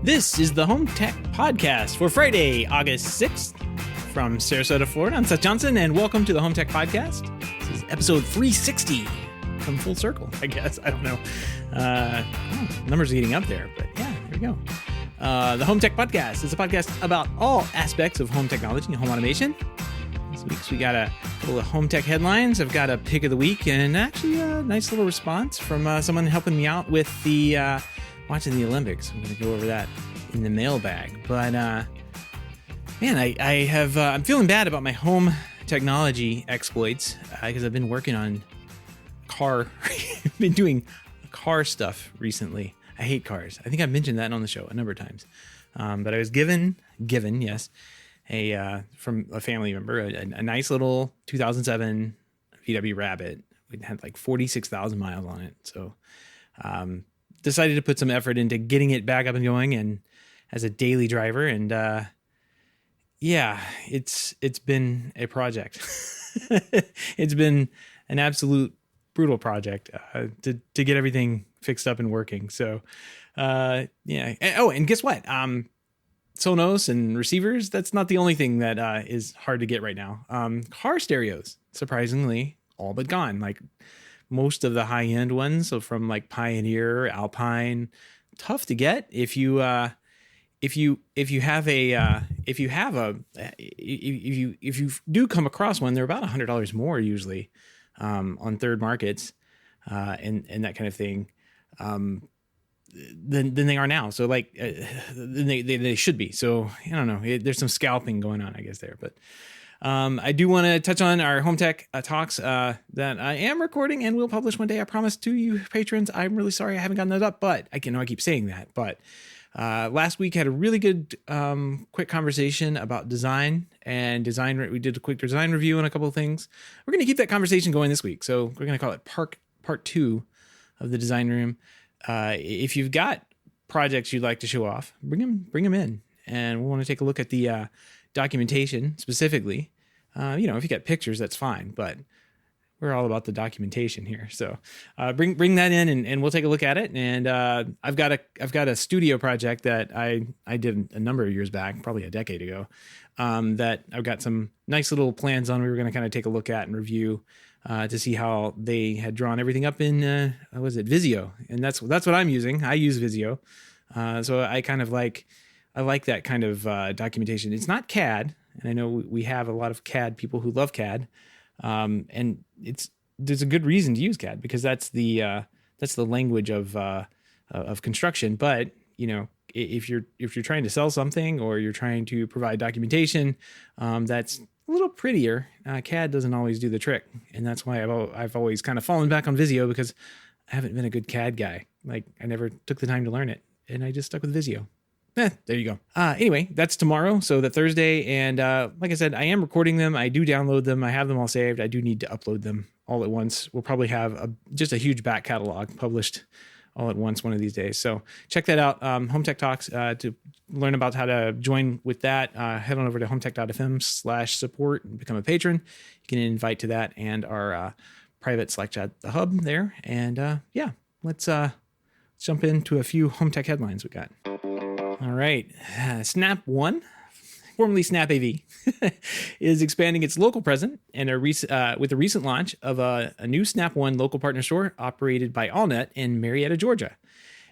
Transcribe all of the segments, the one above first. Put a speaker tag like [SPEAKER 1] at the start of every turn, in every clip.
[SPEAKER 1] This is the HomeTech Podcast for Friday, August 6th from Sarasota, Florida. I'm Seth Johnson, and welcome to the HomeTech Podcast. This is episode 360. Come full circle, I guess. I don't know. Numbers are getting up there, but yeah, here we go. The HomeTech Podcast is a podcast about all aspects of home technology and home automation. This week we got a couple of HomeTech headlines. I've got a pick of the week and actually a nice little response from someone helping me out with the watching the Olympics. I'm going to go over that in the mailbag. But man, I'm feeling bad about my home technology exploits because I've been working on been doing car stuff recently. I hate cars. I think I've mentioned that on the show a number of times. But I was given, yes, from a family member, a nice little 2007 VW Rabbit. It had like 46,000 miles on it. So decided to put some effort into getting it back up and going and as a daily driver. And yeah, it's been a project. It's been an absolute brutal project to get everything fixed up and working. So yeah. And guess what? Sonos and receivers, that's not the only thing that is hard to get right now. Car stereos, surprisingly, all but gone. Like most of the high-end ones, so from like Pioneer, Alpine, tough to get. If you do come across one, they're about $100 more usually on third markets and that kind of thing. Than they are now. So like they should be. So I don't know. There's some scalping going on, I guess, there. But I do want to touch on our HomeTech talks that I am recording and will publish one day. I promise to you patrons. I'm really sorry I haven't gotten those up, but I keep saying that. But last week had a really good quick conversation about design and design. We did a quick design review on a couple of things. We're going to keep that conversation going this week. So we're going to call it part 2 of the design room. If you've got projects you'd like to show off, bring them in, and we want to take a look at the documentation specifically. If you got pictures, that's fine, but we're all about the documentation here. So bring that in, and we'll take a look at it. And I've got a studio project that I did a number of years back, probably a decade ago, that I've got some nice little plans on. We were going to kind of take a look at and review. To see how they had drawn everything up in, Visio. And that's what I'm using. I use Visio. So I like that kind of documentation. It's not CAD. And I know we have a lot of CAD people who love CAD. And there's a good reason to use CAD because that's the language of construction. But, if you're trying to sell something or you're trying to provide documentation, that's a little prettier. CAD doesn't always do the trick. And that's why I've always kind of fallen back on Visio because I haven't been a good CAD guy. Like I never took the time to learn it and I just stuck with Visio. There you go. Anyway, that's tomorrow. So the Thursday. And like I said, I am recording them. I do download them. I have them all saved. I do need to upload them all at once. We'll probably have just a huge back catalog published all at once one of these days. So check that out. HomeTech Talks to learn about how to join with that. Head on over to HomeTech.fm/support and become a patron. You can invite to that and our private Slack chat, the hub there. And let's jump into a few HomeTech headlines we got. All right. Snap One, formerly Snap AV, is expanding its local presence and with the recent launch of a new Snap One local partner store operated by AllNet in Marietta, Georgia.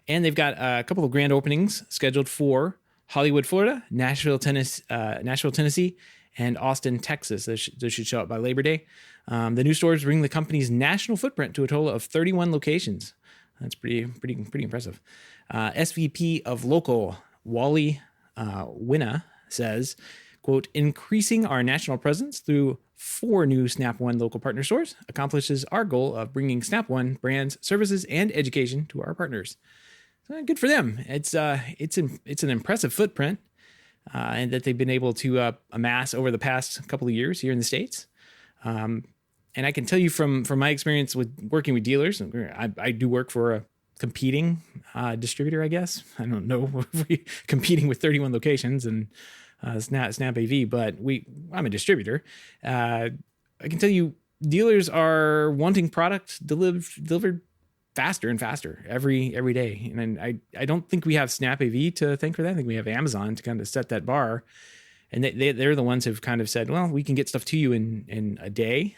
[SPEAKER 1] And they've got a couple of grand openings scheduled for Hollywood, Florida, Nashville, Tennessee, and Austin, Texas. Those should show up by Labor Day. The new stores bring the company's national footprint to a total of 31 locations. That's pretty impressive. SVP of Local, Wally Winna, says, quote, increasing our national presence through 4 new Snap One local partner stores accomplishes our goal of bringing Snap One brands, services, and education to our partners. So good for them. It's an impressive footprint and that they've been able to amass over the past couple of years here in the States. And I can tell you from my experience with working with dealers, I do work for a competing distributor, I guess. I don't know if we're competing with 31 locations and Snap AV, but I'm a distributor. I can tell you dealers are wanting product delivered faster and faster every day. And I don't think we have Snap AV to thank for that. I think we have Amazon to kind of set that bar. And they're the ones who've kind of said, well, we can get stuff to you in a day,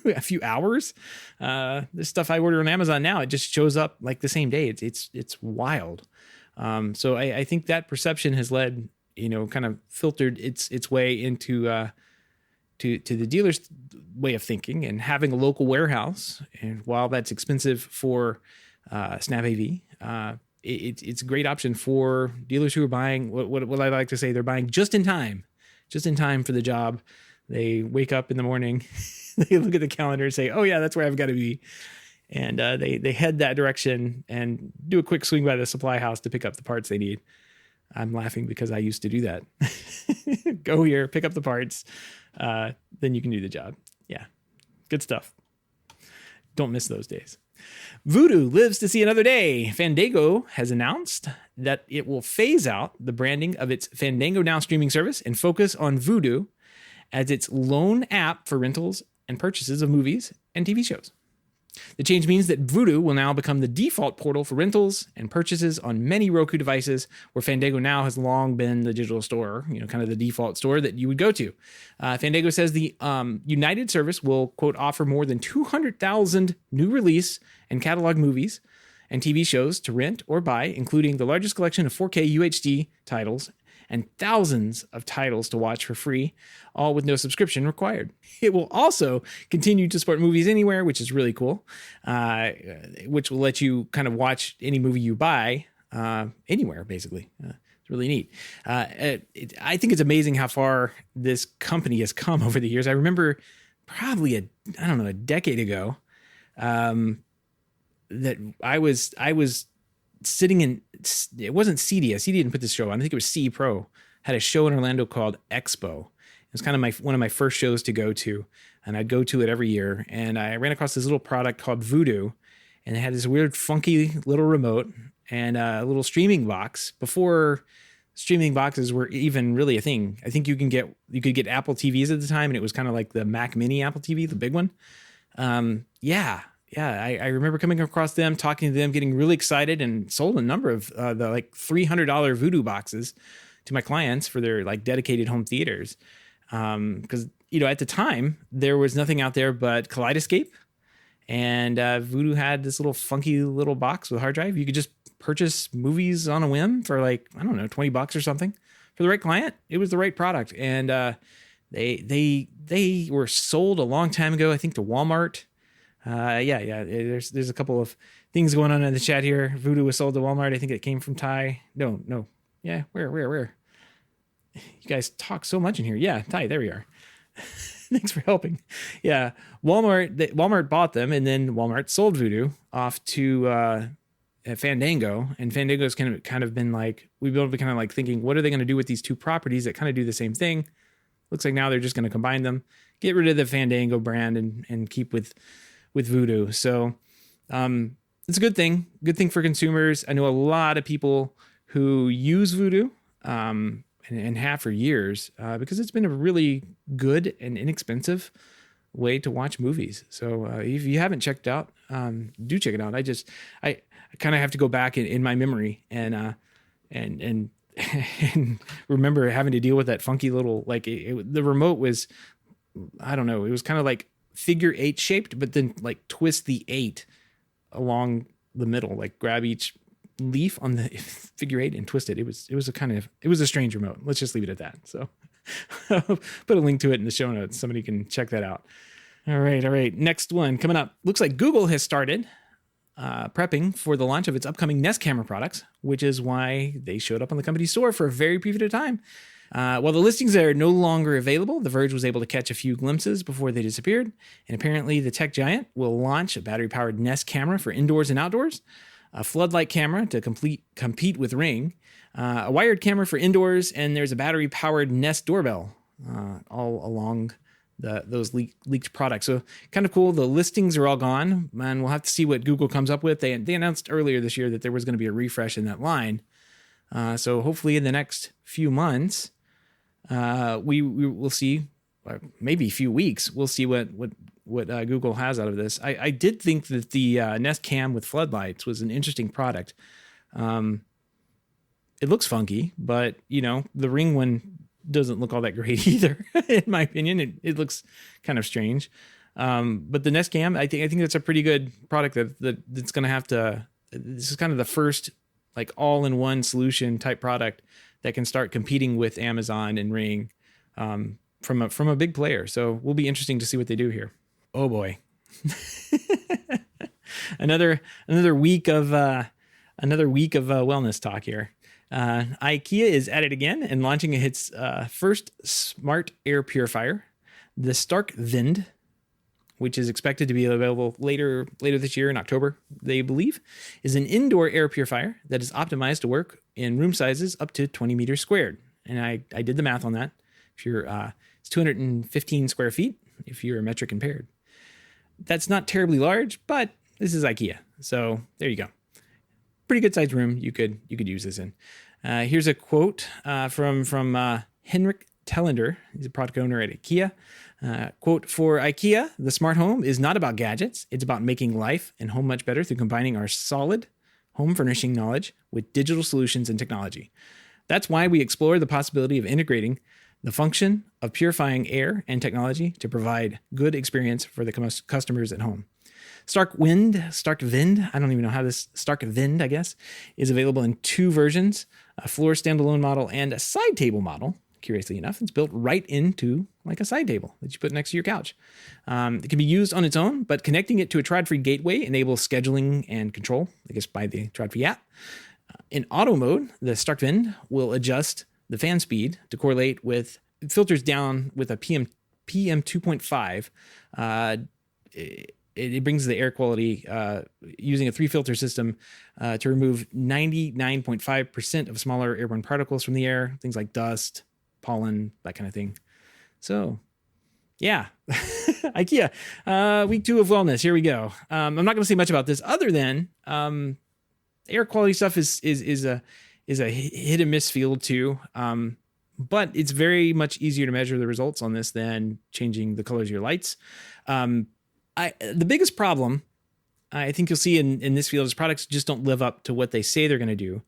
[SPEAKER 1] a few hours. This stuff I order on Amazon now, it just shows up like the same day. It's wild. So I think that perception has led, kind of filtered its way into to the dealer's way of thinking, and having a local warehouse. And while that's expensive for Snap AV, it's a great option for dealers who are buying what I like to say, they're buying just in time for the job. They wake up in the morning, they look at the calendar and say, oh yeah, that's where I've got to be. And they head that direction and do a quick swing by the supply house to pick up the parts they need. I'm laughing because I used to do that. Go here, pick up the parts, then you can do the job. Yeah, good stuff. Don't miss those days. Vudu lives to see another day. Fandango has announced that it will phase out the branding of its Fandango Now streaming service and focus on Vudu as its lone app for rentals and purchases of movies and TV shows. The change means that Vudu will now become the default portal for rentals and purchases on many Roku devices, where Fandango Now has long been the digital store, kind of the default store that you would go to. Fandango says the United service will, quote, offer more than 200,000 new release and catalog movies and TV shows to rent or buy, including the largest collection of 4K UHD titles and thousands of titles to watch for free, all with no subscription required. It will also continue to support movies anywhere, which is really cool, which will let you kind of watch any movie you buy anywhere, basically. It's really neat. I think it's amazing how far this company has come over the years. I remember probably a decade ago, that I was sitting in, it wasn't CDS. CD didn't put this show on. I think it was C Pro had a show in Orlando called Expo. It was kind of one of my first shows to go to, and I'd go to it every year. And I ran across this little product called Vudu, and it had this weird, funky little remote and a little streaming box before streaming boxes were even really a thing. I think you could get Apple TVs at the time, and it was kind of like the Mac Mini Apple TV, the big one. I remember coming across them, talking to them, getting really excited, and sold a number of the like $300 Vudu boxes to my clients for their like dedicated home theaters. Because, at the time there was nothing out there but Kaleidoscape, and Vudu had this little funky little box with a hard drive. You could just purchase movies on a whim for like, I don't know, $20 or something for the right client. It was the right product. And they were sold a long time ago, I think, to Walmart. There's a couple of things going on in the chat here. Vudu was sold to Walmart. I think it came from Ty. No. Yeah, where? You guys talk so much in here. Yeah, Ty, there we are. Thanks for helping. Yeah, Walmart bought them, and then Walmart sold Vudu off to Fandango, and Fandango's kind of been like, we've been kind of like thinking, what are they going to do with these two properties that kind of do the same thing? Looks like now they're just going to combine them, get rid of the Fandango brand, and keep with Vudu. So it's a good thing for consumers. I know a lot of people who use Vudu and have for years because it's been a really good and inexpensive way to watch movies. So if you haven't checked it out, do check it out. I kind of have to go back in my memory and remember having to deal with that funky little, like the remote was, I don't know, it was kind of like figure 8 shaped, but then like twist the 8 along the middle, like grab each leaf on the figure 8 and twist it. It was a strange remote. Let's just leave it at that. So put a link to it in the show notes. Somebody can check that out. All right. Next one coming up. Looks like Google has started prepping for the launch of its upcoming Nest camera products, which is why they showed up on the company store for a very brief period of time. While the listings are no longer available, The Verge was able to catch a few glimpses before they disappeared. And apparently the tech giant will launch a battery-powered Nest camera for indoors and outdoors, a floodlight camera to compete with Ring, a wired camera for indoors, and there's a battery-powered Nest doorbell all along those leaked products. So kind of cool. The listings are all gone, and we'll have to see what Google comes up with. They announced earlier this year that there was going to be a refresh in that line. So hopefully in the next few months, we will see, or maybe a few weeks, we'll see what what Google has out of this. I did think that the Nest Cam with floodlights was an interesting product. It looks funky, but the Ring one doesn't look all that great either. In my opinion, it looks kind of strange. But the Nest Cam, I think that's a pretty good product that's going to have to. This is kind of the first like all-in-one solution type product that can start competing with Amazon and Ring from a big player. So will be interesting to see what they do here. Oh boy, another week of wellness talk here. IKEA is at it again and launching its first smart air purifier, the Stark Vind, which is expected to be available later this year in October, they believe, is an indoor air purifier that is optimized to work in room sizes up to 20 meters squared. And I did the math on that. If you're, it's 215 square feet if you're metric impaired. That's not terribly large, but this is IKEA. So there you go. Pretty good sized room you could use this in. Here's a quote from Henrik Tellender. He's a product owner at IKEA. Quote, for IKEA, the smart home is not about gadgets. It's about making life and home much better through combining our solid home furnishing knowledge with digital solutions and technology. That's why we explore the possibility of integrating the function of purifying air and technology to provide good experience for the customers at home. Stark Vind, I don't even know how this, Stark Vind, I guess, is available in two versions, a floor standalone model and a side table model. Curiously enough, it's built right into like a side table that you put next to your couch. It can be used on its own, but connecting it to a Tried-Free gateway enables scheduling and control, I guess, by the Tried-Free app. In auto mode, the Stark Vind will adjust the fan speed to correlate with, it filters down with a PM 2.5. It brings the air quality using a 3-filter system to remove 99.5% of smaller airborne particles from the air, things like dust, pollen, that kind of thing. So, yeah, IKEA, week 2 of wellness. Here we go. I'm not going to say much about this other than air quality stuff is a hit and miss field too. But it's very much easier to measure the results on this than changing the colors of your lights. The biggest problem I think you'll see in this field is products just don't live up to what they say they're going to do.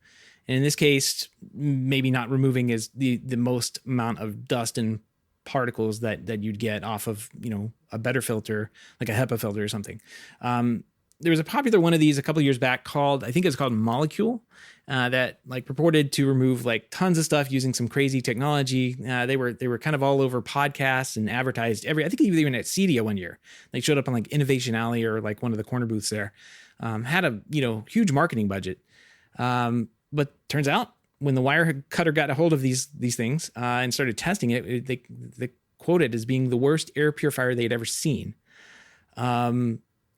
[SPEAKER 1] And in this case, maybe not removing is the most amount of dust and particles that you'd get off of, a better filter, like a HEPA filter or something. There was a popular one of these a couple of years back called Molecule, that like purported to remove like tons of stuff using some crazy technology. They were kind of all over podcasts and advertised I think even at CEDIA one year. They showed up on like Innovation Alley or like one of the corner booths there. Had a huge marketing budget. But turns out when the wire cutter got a hold of these things and started testing it, they quoted as being the worst air purifier they had ever seen.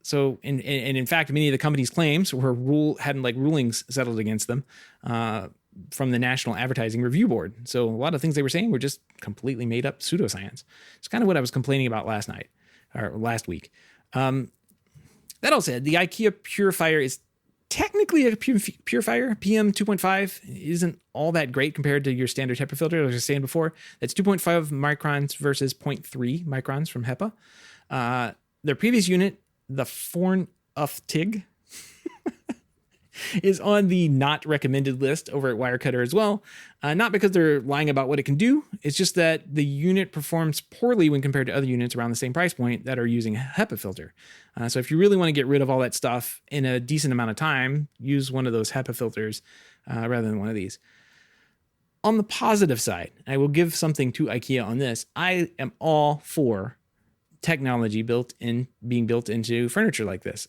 [SPEAKER 1] So, and in fact, many of the company's claims hadn't like rulings settled against them from the National Advertising Review Board. So a lot of things they were saying were just completely made up pseudoscience. It's kind of what I was complaining about last week. That all said, the IKEA purifier is technically a purifier. PM 2.5 isn't all that great compared to your standard HEPA filter. As I was saying before, that's 2.5 microns versus 0.3 microns from HEPA. Their previous unit, the Fornuftig, is on the not recommended list over at Wirecutter as well. Not because they're lying about what it can do. It's just that the unit performs poorly when compared to other units around the same price point that are using a HEPA filter. So if you really want to get rid of all that stuff in a decent amount of time, use one of those HEPA filters rather than one of these. On the positive side, I will give something to IKEA on this. I am all for technology being built into furniture like this.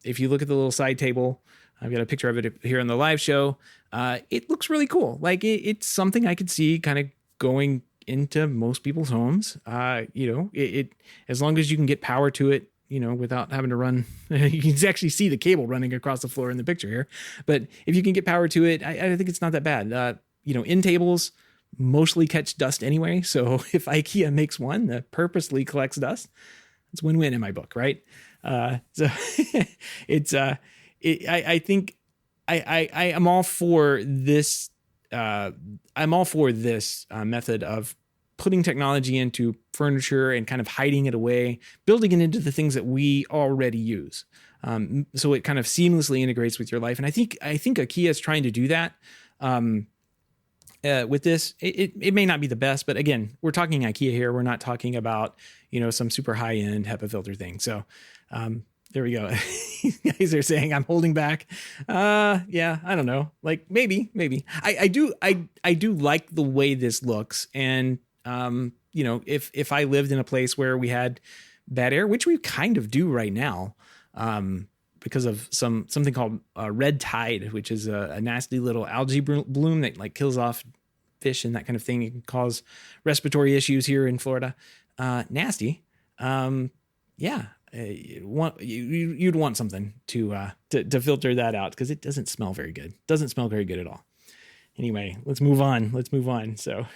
[SPEAKER 1] If you look at the little side table, I've got a picture of it here on the live show. It looks really cool. Like it's something I could see kind of going into most people's homes. It as long as you can get power to it, without having to run, you can actually see the cable running across the floor in the picture here. But if you can get power to it, I think it's not that bad. End tables mostly catch dust anyway. So if IKEA makes one that purposely collects dust, it's win-win in my book, right? So it's I think I am all for this. I'm all for this method of putting technology into furniture and kind of hiding it away, building it into the things that we already use. So it kind of seamlessly integrates with your life. And I think IKEA is trying to do that. With this, it may not be the best, but again, we're talking IKEA here. We're not talking about, some super high end HEPA filter thing. So, there we go. You guys are saying I'm holding back. Yeah, I don't know. Like maybe. I do like the way this looks. And, if I lived in a place where we had bad air, which we kind of do right now, because of something called red tide, which is a nasty little algae bloom that like kills off fish and that kind of thing. It can cause respiratory issues here in Florida. Nasty. You'd want something to filter that out because it doesn't smell very good. Doesn't smell very good at all. Anyway, let's move on. So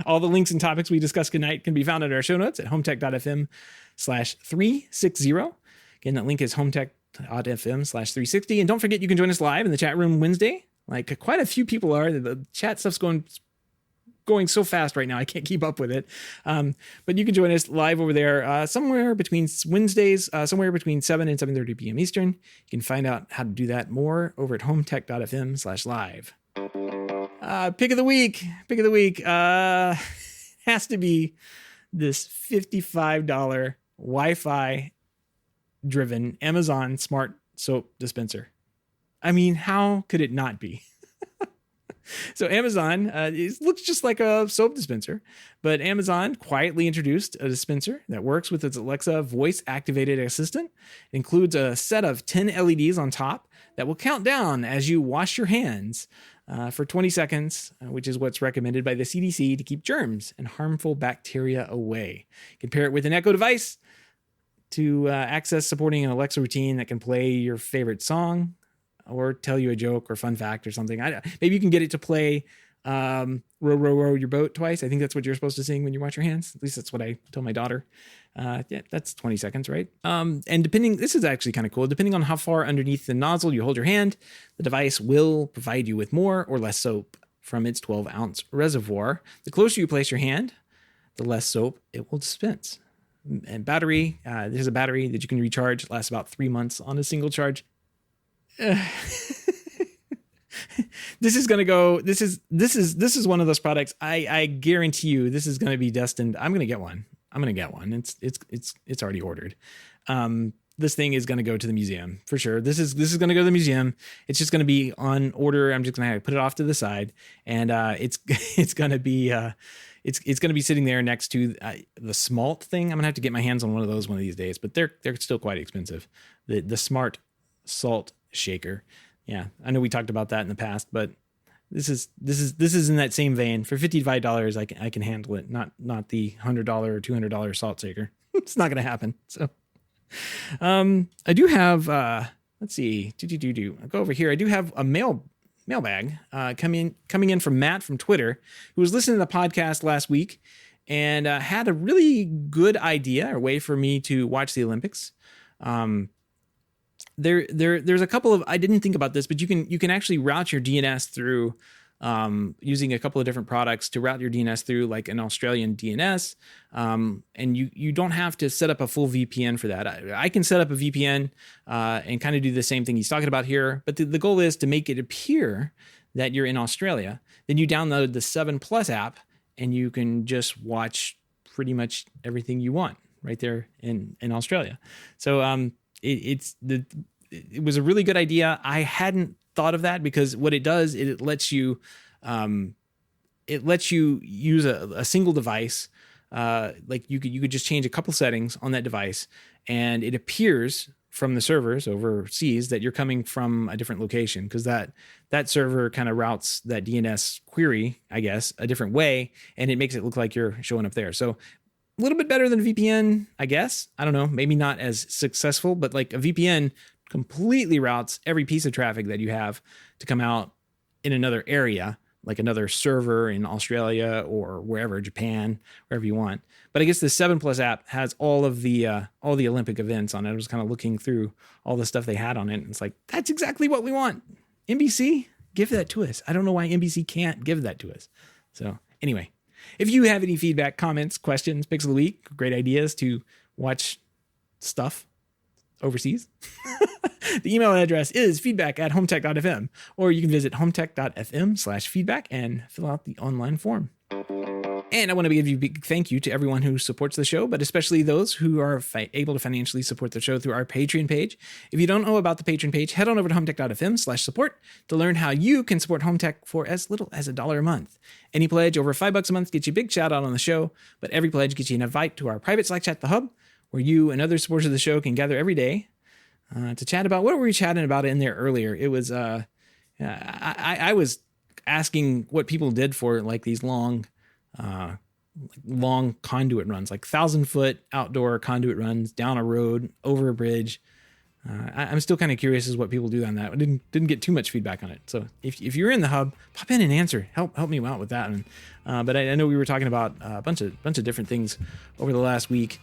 [SPEAKER 1] all the links and topics we discussed tonight can be found in our show notes at HomeTech.fm/360. Again, that link is HomeTech.fm/360. And don't forget, you can join us live in the chat room Wednesday. Like quite a few people are. The chat stuff's going so fast right now. I can't keep up with it. But you can join us live over there somewhere between Wednesdays, somewhere between 7 and 7:30 p.m. Eastern. You can find out how to do that more over at HomeTech.fm/live. Pick of the week has to be this $55 Wi-Fi driven Amazon smart soap dispenser. I mean, how could it not be? So Amazon, it looks just like a soap dispenser, but Amazon quietly introduced a dispenser that works with its Alexa voice activated assistant. It includes a set of 10 LEDs on top that will count down as you wash your hands for 20 seconds, which is what's recommended by the CDC to keep germs and harmful bacteria away. Compare it with an Echo device to access supporting an Alexa routine that can play your favorite song or tell you a joke or fun fact or something. Maybe you can get it to play row, row, row your boat twice. I think that's what you're supposed to sing when you wash your hands. At least that's what I tell my daughter. Yeah, that's 20 seconds, right? And this is actually kind of cool. Depending on how far underneath the nozzle you hold your hand, the device will provide you with more or less soap from its 12-ounce reservoir. The closer you place your hand, the less soap it will dispense. And battery, there's a battery that you can recharge. It lasts about 3 months on a single charge. This is going to go, this is one of those products. I guarantee you this is going to be destined. I'm going to get one. It's already ordered. This thing is going to go to the museum for sure. This is going to go to the museum. It's just going to be on order. I'm just going to put it off to the side, and it's going to be it's going to be sitting there next to the Smalt thing. I'm going to have to get my hands on one of those one of these days, but they're still quite expensive. The Smart Salt Shaker. Yeah, I know we talked about that in the past, but this is in that same vein. For $55, I can handle it. Not the $100 or $200 salt shaker. It's not going to happen. So, I do have. Let's see. I'll go over here. I do have a mailbag coming in from Matt from Twitter, who was listening to the podcast last week and had a really good idea or way for me to watch the Olympics. There's a couple of, I didn't think about this, but you can actually route your DNS through using a couple of different products to route your DNS through, like an Australian DNS. And you don't have to set up a full VPN for that. I can set up a VPN and kind of do the same thing he's talking about here. But the goal is to make it appear that you're in Australia. Then you download the 7 Plus app and you can just watch pretty much everything you want right there in Australia. So, it was a really good idea. I hadn't thought of that because what it does, it lets you use a single device. Like you could just change a couple settings on that device, and it appears from the servers overseas that you're coming from a different location, because that server kind of routes that DNS query, I guess, a different way, and it makes it look like you're showing up there. So a little bit better than a VPN, I guess. I don't know, maybe not as successful, but like a VPN completely routes every piece of traffic that you have to come out in another area, like another server in Australia or wherever, Japan, wherever you want. But I guess the 7 Plus app has all the Olympic events on it. I was kind of looking through all the stuff they had on it, and it's like, that's exactly what we want. NBC, give that to us. I don't know why NBC can't give that to us. So anyway, If you have any feedback, comments, questions, picks of the week, great ideas to watch stuff overseas, the email address is feedback@HomeTech.fm, or you can visit HomeTech.fm/feedback and fill out the online form. And I want to give you a big thank you to everyone who supports the show, but especially those who are able to financially support the show through our Patreon page. If you don't know about the Patreon page, head on over to HomeTech.fm/support to learn how you can support HomeTech for as little as $1 a month. Any pledge over $5 a month gets you a big shout out on the show, but every pledge gets you an invite to our private Slack chat, The Hub, where you and other supporters of the show can gather every day to chat about what were we chatting about in there earlier. It was I was asking what people did for like these long conduit runs, like 1,000-foot outdoor conduit runs down a road, over a bridge. I'm still kind of curious as what people do on that. I didn't get too much feedback on it. So if you're in the hub, pop in and answer. Help me out with that. And but I know we were talking about a bunch of different things over the last week.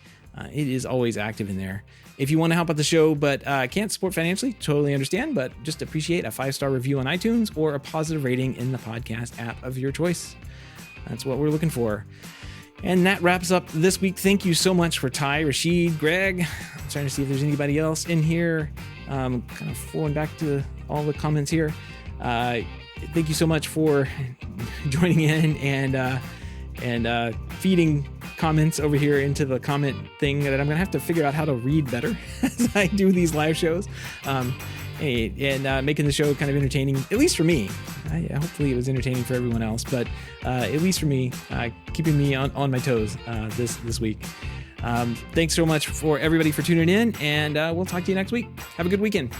[SPEAKER 1] It is always active in there. If you want to help out the show but can't support financially, totally understand, but just appreciate a 5-star review on iTunes or a positive rating in the podcast app of your choice. That's what we're looking for. And that wraps up this week. Thank you so much for Ty, Rashid, Greg. I'm trying to see if there's anybody else in here. Kind of flowing back to all the comments here. Thank you so much for joining in and feeding comments over here into the comment thing that I'm going to have to figure out how to read better as I do these live shows. And making the show kind of entertaining, at least for me. Hopefully it was entertaining for everyone else, but at least for me, keeping me on my toes this week. Thanks so much for everybody for tuning in, and we'll talk to you next week. Have a good weekend.